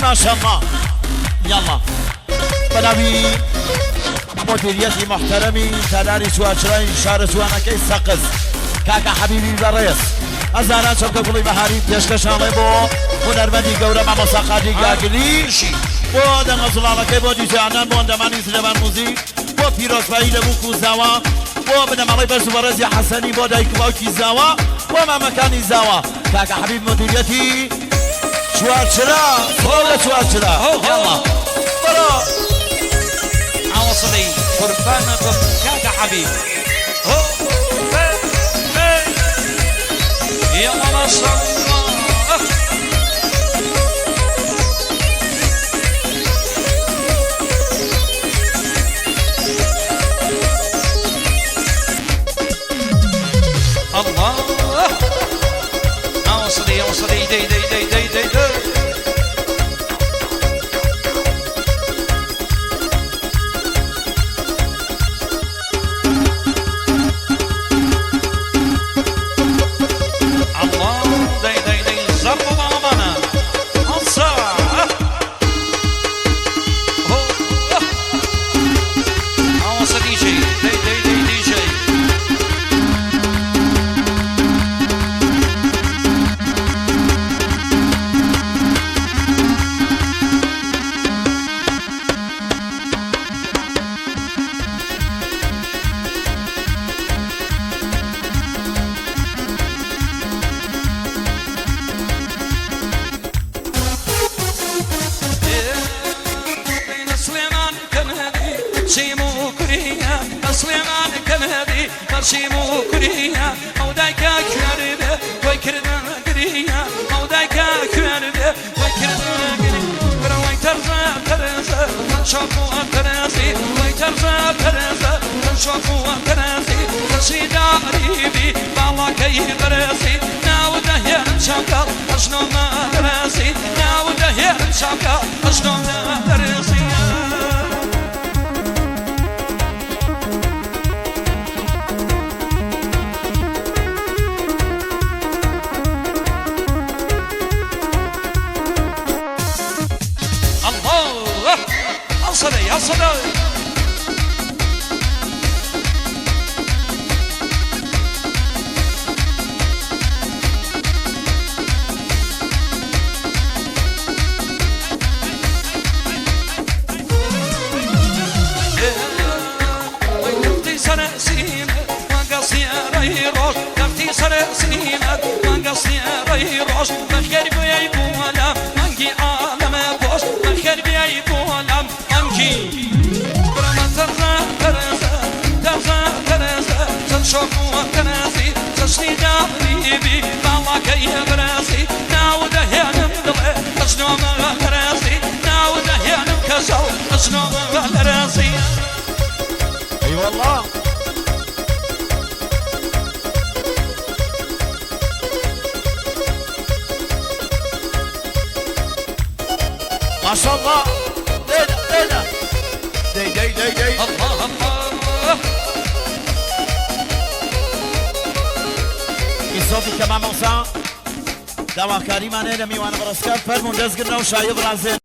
ما شاء الله. يلا بنابي مديريتي محترمي تلاري سواتشرين شارع سوانكي سقز كاكا حبيبي بريس أزانا شوكا قولي بحاري تشكشان لبو هنرمندي قورا ما مساقاتي قاقلي بو دن غزلالكي بو ديسي عنان بو اندماني سلمان موزي بو پیروز بايد بو كوزاوا بو بدم علي برسو برزي حسني بو دايك باوكي زاوا وما مكاني زاوا كاكا حبيب مديريتي سواتشرا فوق سواتشرا يلا برا عوصلي قربانكم كاكا حبيب يا ما شاء الله الله عوصلي دي دي دي دي دي دي سليمان كنهدي مرشيمو كريا مودايكا كرده ويكرده كريا مودايكا كرده ويكرده كريا ويترزا ترزا شوفو ترزي ويترزا ترزا شوفو ترزي ترشيدا ريبي بالله كي ترزي ناوده يا شوكر اشنو ما ترزي ناوده يا شوكر اشنو ما ترزي يا صدى ويكفتي سنة سينة وقصي ريروش كفتي سنة سينة وقصي ريروش مخير بيكو ولا منقي عالم بوش مخير بيكو ولا شوفوا كناسي تشني داريبي بالله كي براسي ناوده يا نمدلي اشنو ما براسي ناوده يا نمكسو اشنو ما براسي اي والله ما شاء الله دينا دي الله الله صوتي كمان موسى دوا كريمان هذا ميوان براسكار فرمون دزقنا وشايب رازين